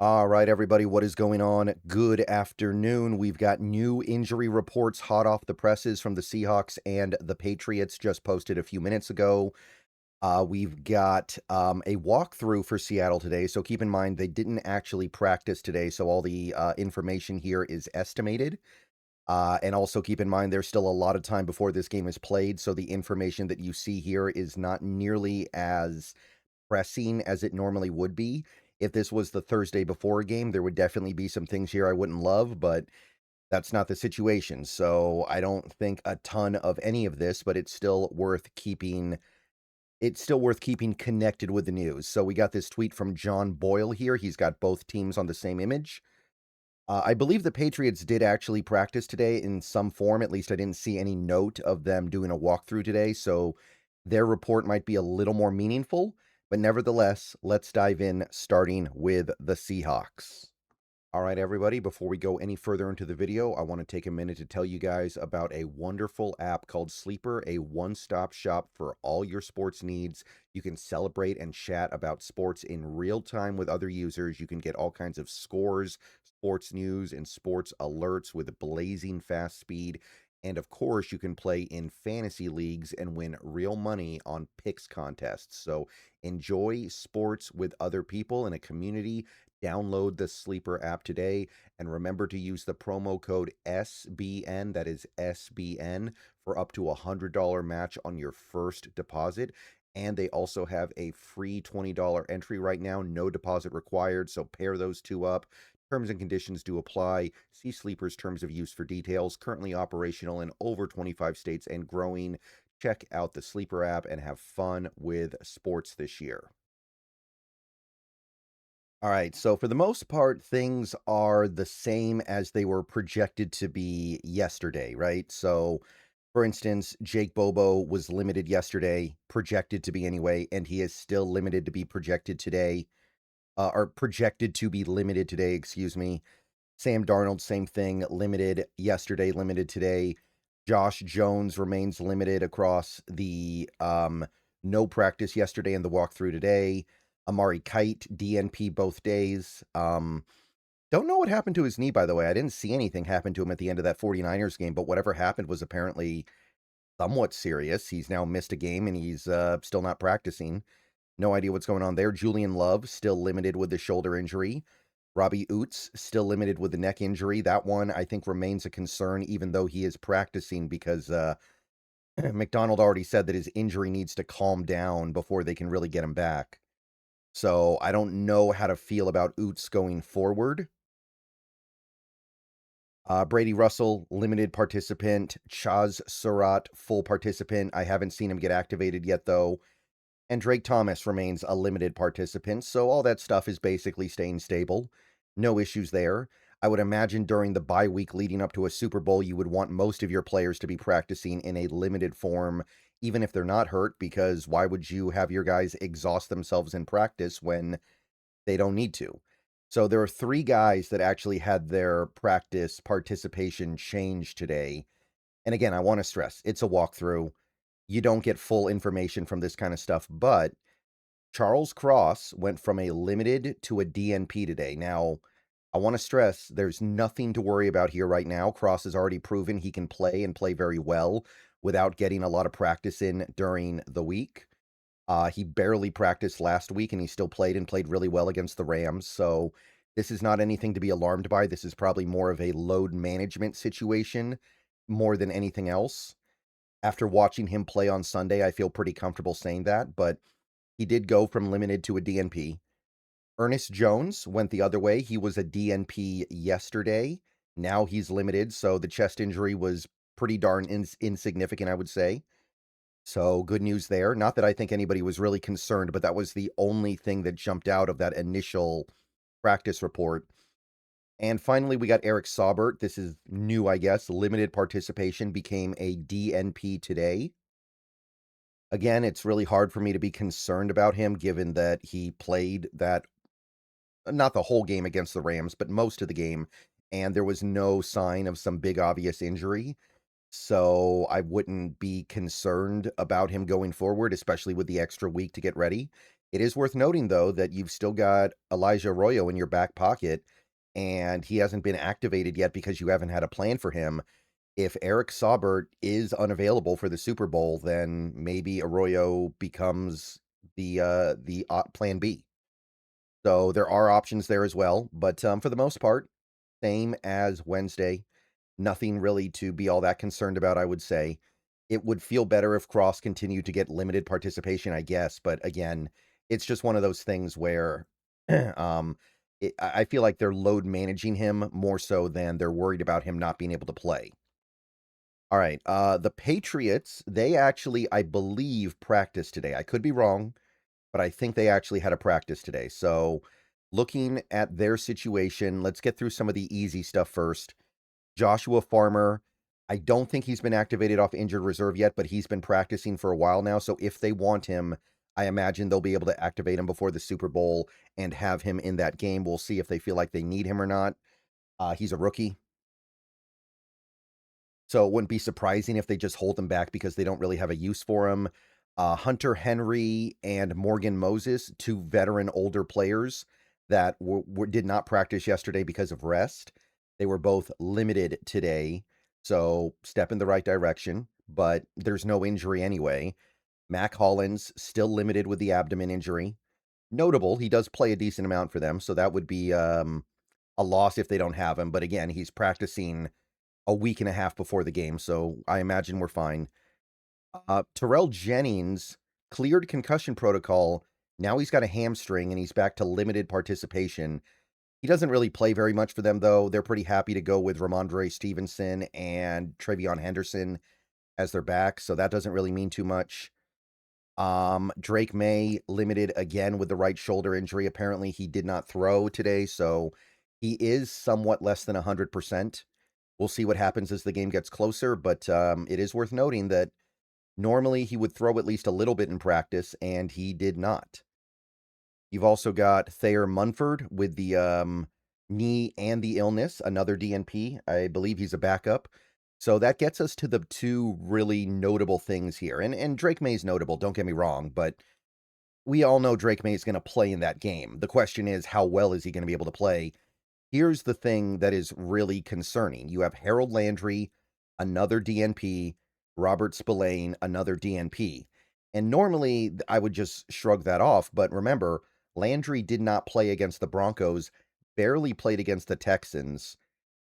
All right, everybody, what is going on? Good afternoon. We've got new injury reports hot off the presses from the Seahawks and the Patriots just posted a few minutes ago. We've got a walkthrough for Seattle today, so keep in mind they didn't actually practice today, so all the information here is estimated. And also keep in mind there's still a lot of time before this game is played, so the information that you see here is not nearly as pressing as it normally would be. If this was the Thursday before a game, there would definitely be some things here I wouldn't love, but that's not the situation. So I don't think a ton of any of this, but it's still worth keeping connected with the news. So we got this tweet from John Boyle here. He's got both teams on the same image. I believe the Patriots did actually practice today in some form. At least I didn't see any note of them doing a walkthrough today, so their report might be a little more meaningful. But nevertheless, let's dive in, starting with the Seahawks. All right, everybody, before we go any further into the video, I want to take a minute to tell you guys about a wonderful app called Sleeper, a one-stop shop for all your sports needs. You can celebrate and chat about sports in real time with other users. You can get all kinds of scores, sports news, and sports alerts with blazing fast speed. And of course, you can play in fantasy leagues and win real money on picks contests. So enjoy sports with other people in a community. Download the Sleeper app today and remember to use the promo code SBN, that is SBN, for up to $100 match on your first deposit. And they also have a free $20 entry right now, no deposit required. So pair those two up. Terms and conditions do apply. See Sleeper's terms of use for details. Currently operational in over 25 states and growing. Check out the Sleeper app and have fun with sports this year. All right, so for the most part, things are the same as they were projected to be yesterday, right? So, for instance, Jake Bobo was limited yesterday, projected to be anyway, and he is still limited to be projected today, or projected to be limited today, excuse me. Sam Darnold, same thing, limited yesterday, limited today. Josh Jones remains limited across the no practice yesterday and the walkthrough today. Amari Kite, DNP both days. Don't know what happened to his knee, by the way. I didn't see anything happen to him at the end of that 49ers game, but whatever happened was apparently somewhat serious. He's now missed a game and he's still not practicing. No idea what's going on there. Julian Love, still limited with the shoulder injury. Robbie Oots, still limited with the neck injury. That one, I think, remains a concern, even though he is practicing because McDonald already said that his injury needs to calm down before they can really get him back. So I don't know how to feel about Oots going forward. Brady Russell, limited participant. Chaz Surratt, full participant. I haven't seen him get activated yet, though. And Drake Thomas remains a limited participant, so all that stuff is basically staying stable. No issues there. I would imagine during the bye week leading up to a Super Bowl, you would want most of your players to be practicing in a limited form, even if they're not hurt, because why would you have your guys exhaust themselves in practice when they don't need to? So there are 3 guys that actually had their practice participation changed today. And again, I want to stress, it's a walkthrough. You don't get full information from this kind of stuff, but Charles Cross went from a limited to a DNP today. Now, I want to stress there's nothing to worry about here right now. Cross has already proven he can play and play very well without getting a lot of practice in during the week. He barely practiced last week and he still played and played really well against the Rams. So this is not anything to be alarmed by. This is probably more of a load management situation more than anything else. After watching him play on Sunday, I feel pretty comfortable saying that, but he did go from limited to a DNP. Ernest Jones went the other way. He was a DNP yesterday. Now he's limited, so the chest injury was pretty darn insignificant, I would say. So good news there. Not that I think anybody was really concerned, but that was the only thing that jumped out of that initial practice report. And finally, we got Eric Saubert. This is new, I guess. Limited participation, became a DNP today. Again, it's really hard for me to be concerned about him given that he played that, not the whole game against the Rams, but most of the game, and there was no sign of some big obvious injury. So I wouldn't be concerned about him going forward, especially with the extra week to get ready. It is worth noting, though, that you've still got Elijah Arroyo in your back pocket, and he hasn't been activated yet because you haven't had a plan for him. If Eric Saubert is unavailable for the Super Bowl, then maybe Arroyo becomes the plan B. So there are options there as well, but for the most part, same as Wednesday. Nothing really to be all that concerned about, I would say. It would feel better if Cross continued to get limited participation, I guess, but again, it's just one of those things where um, I feel like they're load managing him more so than they're worried about him not being able to play. All right, the Patriots, they actually, I believe, practiced today. I could be wrong, but I think they actually had a practice today. So, looking at their situation, let's get through some of the easy stuff first. Joshua Farmer, I don't think he's been activated off injured reserve yet, but he's been practicing for a while now. So, if they want him, I imagine they'll be able to activate him before the Super Bowl and have him in that game. We'll see if they feel like they need him or not. He's a rookie. So it wouldn't be surprising if they just hold him back because they don't really have a use for him. Hunter Henry and Morgan Moses, two veteran older players that did not practice yesterday because of rest. They were both limited today. So step in the right direction, but there's no injury anyway. Mac Hollins still limited with the abdomen injury. Notable, he does play a decent amount for them, so that would be a loss if they don't have him. But again, he's practicing a week and a half before the game, so I imagine we're fine. Terrell Jennings cleared concussion protocol. Now he's got a hamstring and he's back to limited participation. He doesn't really play very much for them, though. They're pretty happy to go with Ramondre Stevenson and Travion Henderson as their back, so that doesn't really mean too much. Drake May limited again with the right shoulder injury. Apparently, he did not throw today, so he is somewhat less than 100%. We'll see what happens as the game gets closer, but it is worth noting that normally he would throw at least a little bit in practice, and he did not. You've also got Thayer Munford with the knee and the illness, another DNP. I believe he's a backup. So that gets us to the two really notable things here. And Drake May's notable, don't get me wrong, but we all know Drake May is going to play in that game. The question is, how well is he going to be able to play? Here's the thing that is really concerning. You have Harold Landry, another DNP, Robert Spillane, another DNP. And normally I would just shrug that off, but remember, Landry did not play against the Broncos, barely played against the Texans.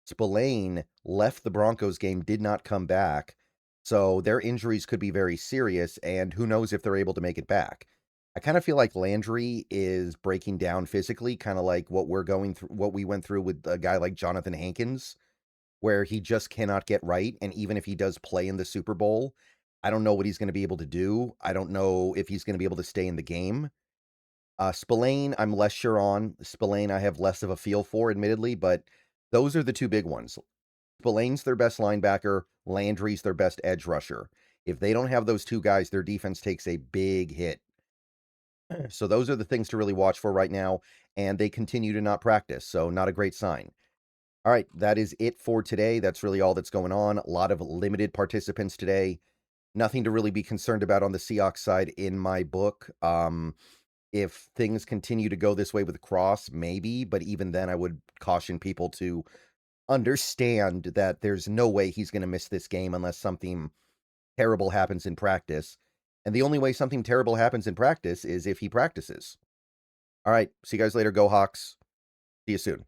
Spillane left the Broncos game, did not come back. So their injuries could be very serious, and who knows if they're able to make it back. I kind of feel like Landry is breaking down physically, kind of like what we're going through, what we went through with a guy like Jonathan Hankins, where he just cannot get right. And even if he does play in the Super Bowl, I don't know what he's going to be able to do. I don't know if he's going to be able to stay in the game. Spillane, I'm less sure on. Spillane, I have less of a feel for, admittedly, but those are the two big ones. Spillane's their best linebacker. Landry's their best edge rusher. If they don't have those two guys, their defense takes a big hit. So those are the things to really watch for right now, and they continue to not practice, so not a great sign. All right, that is it for today. That's really all that's going on. A lot of limited participants today. Nothing to really be concerned about on the Seahawks side in my book. If things continue to go this way with Cross, maybe, but even then I would caution people to understand that there's no way he's going to miss this game unless something terrible happens in practice. And the only way something terrible happens in practice is if he practices. All right. See you guys later. Go Hawks. See you soon.